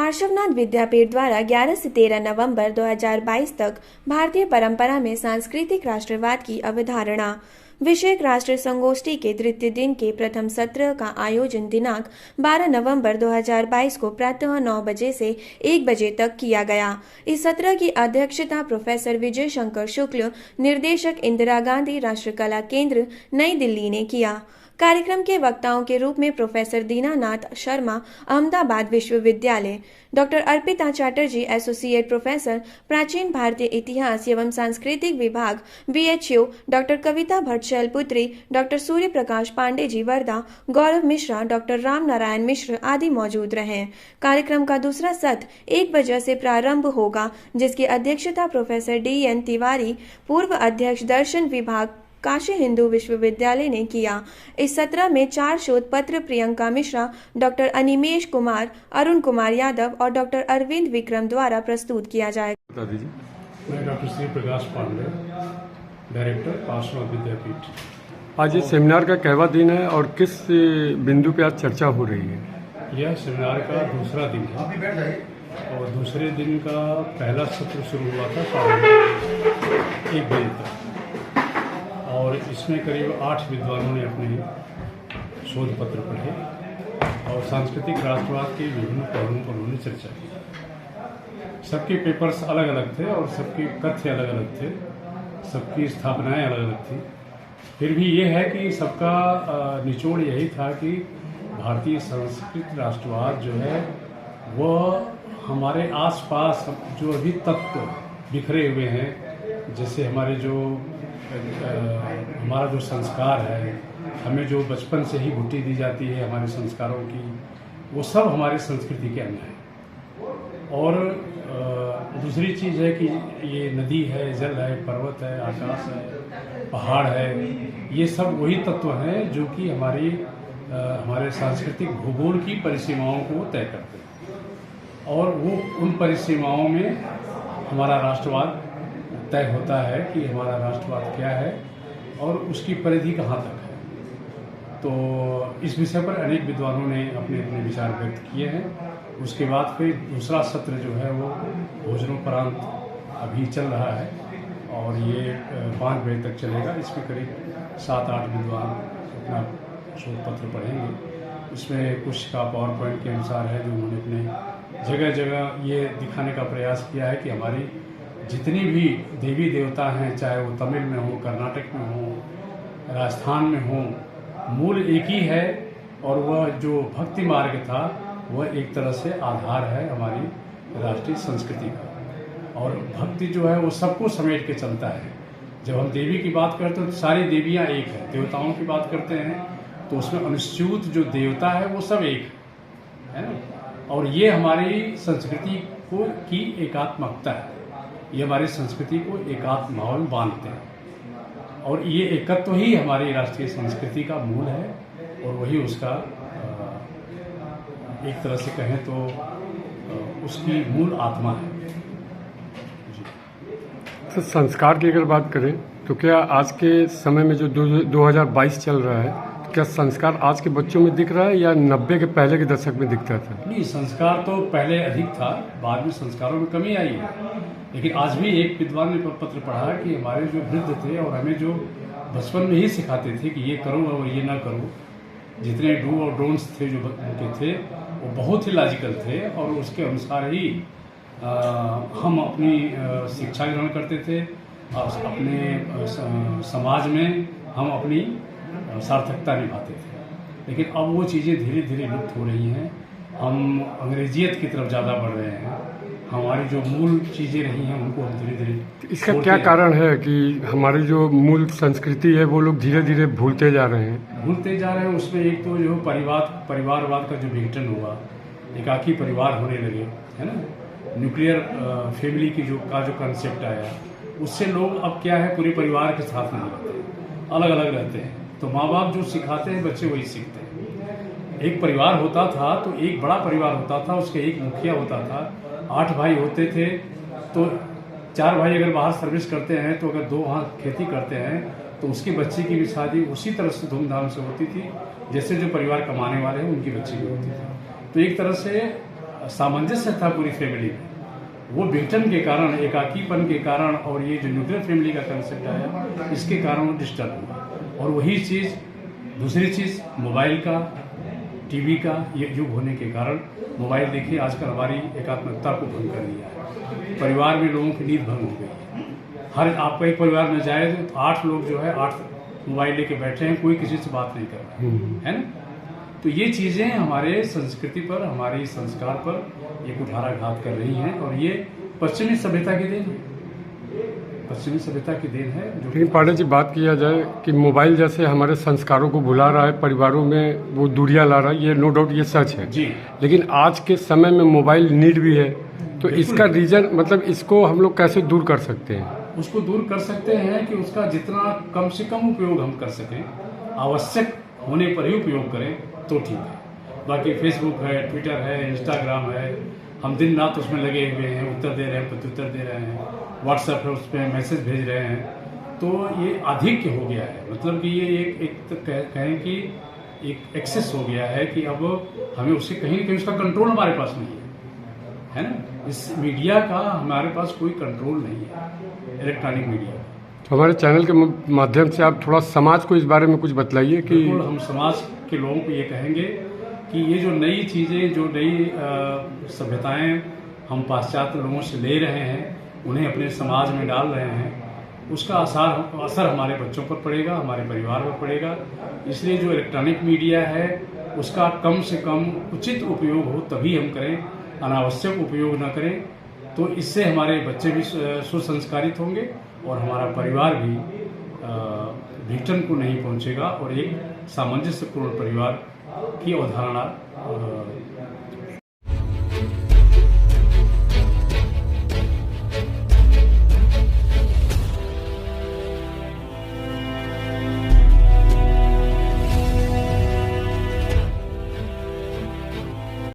पार्श्वनाथ विद्यापीठ द्वारा 11 से 13 नवंबर 2022 तक भारतीय परंपरा में सांस्कृतिक राष्ट्रवाद की अवधारणा विषयक राष्ट्रीय संगोष्ठी के तृतीय दिन के प्रथम सत्र का आयोजन दिनांक 12 नवंबर 2022 को प्रातः 9 बजे से 1 बजे तक किया गया। इस सत्र की अध्यक्षता प्रोफेसर विजय शंकर शुक्ल, निर्देशक इंदिरा गांधी राष्ट्रीय कला केंद्र, नई दिल्ली ने किया। कार्यक्रम के वक्ताओं के रूप में प्रोफेसर दीनानाथ शर्मा, अहमदाबाद विश्वविद्यालय, doctor Arpita Chatterjee, associate professor, प्राचीन भारतीय इतिहास एवं सांस्कृतिक विभाग, BHU, डॉक्टर कविता भट्ट शैलपुत्री, डॉक्टर सूर्य प्रकाश पांडे जी वर्धा, गौरव मिश्रा, डॉक्टर राम नारायण मिश्र आदि मौजूद रहे। कार्यक्रम का दूसरा सत्र 1 बजे से प्रारंभ होगा, जिसकी अध्यक्षता प्रोफेसर DN तिवारी, पूर्व अध्यक्ष दर्शन विभाग, काशी हिंदू विश्वविद्यालय ने किया। इस सत्र में 4 शोध पत्र प्रियंका मिश्रा, डॉक्टर अनिमेश कुमार, अरुण कुमार यादव और डॉक्टर अरविंद विक्रम द्वारा प्रस्तुत किया जाएगा। मैं डॉक्टर सूर्य प्रकाश पांडे, डायरेक्टर पार्श्वनाथ विद्यापीठ। आज ये सेमिनार का कहवा दिन है और किस बिंदु पे आज चर्चा हो रही है? यह सेमिनार का दूसरा दिन है और दूसरे दिन का पहला सत्र शुरू हुआ था 1 बजे तक और इसमें करीब 8 विद्वानों ने अपने शोध पत्र पढ़े और सांस्कृतिक राष्ट्रवाद के विभिन्न पहलुओं पर उन्होंने चर्चा की। सबके पेपर्स अलग अलग थे और सबके कथ्य अलग अलग थे, सबकी स्थापनाएं अलग अलग थी। फिर भी ये है कि सबका निचोड़ यही था कि भारतीय सांस्कृतिक राष्ट्रवाद जो है वह हमारे आसपास जो अभी तत्व बिखरे हुए हैं, जैसे हमारा जो संस्कार है, हमें जो बचपन से ही घुट्टी दी जाती है हमारे संस्कारों की, वो सब हमारी संस्कृति के अंग है। और दूसरी चीज़ है कि ये नदी है, जल है, पर्वत है, आकाश है, पहाड़ है, ये सब वही तत्व हैं जो कि हमारे सांस्कृतिक भूगोल की परिसीमाओं को तय करते हैं और वो उन परिसीमाओं में हमारा राष्ट्रवाद तय होता है कि हमारा राष्ट्रवाद क्या है और उसकी परिधि कहाँ तक है। तो इस विषय पर अनेक विद्वानों ने अपने अपने विचार व्यक्त किए हैं। उसके बाद फिर दूसरा सत्र जो है वो भोजनोपरांत अभी चल रहा है और ये 5 बजे तक चलेगा। इसमें करीब 7-8 विद्वान अपना शोध पत्र पढ़ेंगे। इसमें कुछ का पावर पॉइंट के अनुसार है जो उन्होंने अपने जगह जगह ये दिखाने का प्रयास किया है कि हमारी जितनी भी देवी देवता हैं, चाहे वो तमिल में हो, कर्नाटक में हो, राजस्थान में हो, मूल एक ही है और वह जो भक्ति मार्ग था वह एक तरह से आधार है हमारी राष्ट्रीय संस्कृति का। और भक्ति जो है वो सबको समेट के चलता है। जब हम देवी की बात करते हैं तो सारी देवियाँ एक है, देवताओं की बात करते हैं तो उसमें अनुच्यूत जो देवता है वो सब एक है ना। और ये हमारी संस्कृति की एकात्मकता है, ये हमारी संस्कृति को एकात्म माहौल बांधते हैं और ये एकत्व ही हमारी राष्ट्रीय संस्कृति का मूल है और वही उसका एक तरह से कहें तो उसकी मूल आत्मा है। तो संस्कार की अगर बात करें तो क्या आज के समय में जो 2022 चल रहा है, क्या संस्कार आज के बच्चों में दिख रहा है या 90 के पहले के दशक में दिखता था? नहीं, संस्कार तो पहले अधिक था, बाद में संस्कारों में कमी आई है। लेकिन आज भी एक विद्वान ने पत्र पढ़ा कि हमारे जो वृद्ध थे और हमें जो बचपन में ही सिखाते थे कि ये करो और ये ना करो, जितने डू और डोंट्स थे जो उनके थे वो बहुत ही लॉजिकल थे और उसके अनुसार ही हम अपनी शिक्षा ग्रहण करते थे और अपने समाज में हम अपनी सार्थकता निभाते थे। लेकिन अब वो चीज़ें धीरे धीरे लुप्त हो रही हैं। हम अंग्रेजियत की तरफ ज़्यादा बढ़ रहे हैं। हमारी जो मूल चीज़ें रही हैं उनको हम धीरे धीरे इसका क्या कारण है कि हमारी जो मूल संस्कृति है वो लोग धीरे धीरे भूलते जा रहे हैं? उसमें एक तो जो परिवारवाद का जो विघटन हुआ, एकाकी परिवार होने लगे, है ना, न्यूक्लियर फैमिली की जो कंसेप्ट आया, उससे लोग अब क्या है पूरे परिवार के साथ नहीं रहते, अलग अलग रहते हैं। तो माँ बाप जो सिखाते हैं बच्चे वही सीखते हैं। एक परिवार होता था तो एक बड़ा परिवार होता था, उसके एक मुखिया होता था, 8 भाई होते थे तो 4 भाई अगर बाहर सर्विस करते हैं तो अगर 2 वहाँ खेती करते हैं तो उसके बच्चे की भी शादी उसी तरह से धूमधाम से होती थी जैसे जो परिवार कमाने वाले हैं उनकी बच्ची भी होती थी। तो एक तरह से सामंजस्य था पूरी फैमिली में, वो विघटन के कारण, एकाकीपन के कारण और ये जो न्यूक्लियर फैमिली का कंसेप्ट आया, इसके कारण वो डिस्टर्ब हुआ। और वही चीज़, दूसरी चीज़ मोबाइल का, टीवी का ये युग होने के कारण, मोबाइल देखिए आजकल हमारी एकात्मकता को भंग कर दिया है। परिवार में लोगों की नींद भंग हो गई है। हर आपका एक परिवार में जाए तो 8 लोग जो है 8 मोबाइल लेके बैठे हैं, कोई किसी से बात नहीं कर रहा है ना। तो ये चीज़ें हमारे संस्कृति पर, हमारी संस्कार पर ये कुठाराघात कर रही हैं और ये पश्चिमी सभ्यता की देन है, पश्चिमी सभ्यता की देन है। जो लेकिन पांडे जी, बात किया जाए कि मोबाइल जैसे हमारे संस्कारों को भुला रहा है, परिवारों में वो दूरियां ला रहा है, ये नो डाउट ये सच है जी। लेकिन आज के समय में मोबाइल नीड भी है, तो इसका रीजन मतलब इसको हम लोग कैसे दूर कर सकते हैं? उसको दूर कर सकते हैं कि उसका जितना कम से कम उपयोग हम कर सकें, आवश्यक होने पर ही उपयोग करें तो ठीक है। बाकी फेसबुक है, ट्विटर है, इंस्टाग्राम है, हम दिन रात उसमें लगे हुए हैं, उत्तर दे रहे हैं, प्रत्युत्तर दे रहे हैं, व्हाट्सएप है उस पर मैसेज भेज रहे हैं, तो ये अधिक हो गया है। मतलब कि ये एक कहें कि एक एक्सेस हो गया है कि अब हमें उससे कहीं न कहीं उसका कंट्रोल हमारे पास नहीं है ना। इस मीडिया का हमारे पास कोई कंट्रोल नहीं है, इलेक्ट्रॉनिक मीडिया का। तो हमारे चैनल के माध्यम से आप थोड़ा समाज को इस बारे में कुछ बतलाइए कि बिल्कुल, हम समाज के लोगों को ये कहेंगे कि ये जो नई चीज़ें, जो नई सभ्यताएं हम पाश्चात्य लोगों से ले रहे हैं, उन्हें अपने समाज में डाल रहे हैं, उसका असर हमारे बच्चों पर पड़ेगा, हमारे परिवार पर पड़ेगा। इसलिए जो इलेक्ट्रॉनिक मीडिया है उसका कम से कम उचित उपयोग हो तभी हम करें, अनावश्यक उपयोग न करें। तो इससे हमारे बच्चे भी सुसंस्कारित होंगे और हमारा परिवार भी विघटन को नहीं पहुंचेगा और एक सामंजस्यपूर्ण परिवार की अवधारणा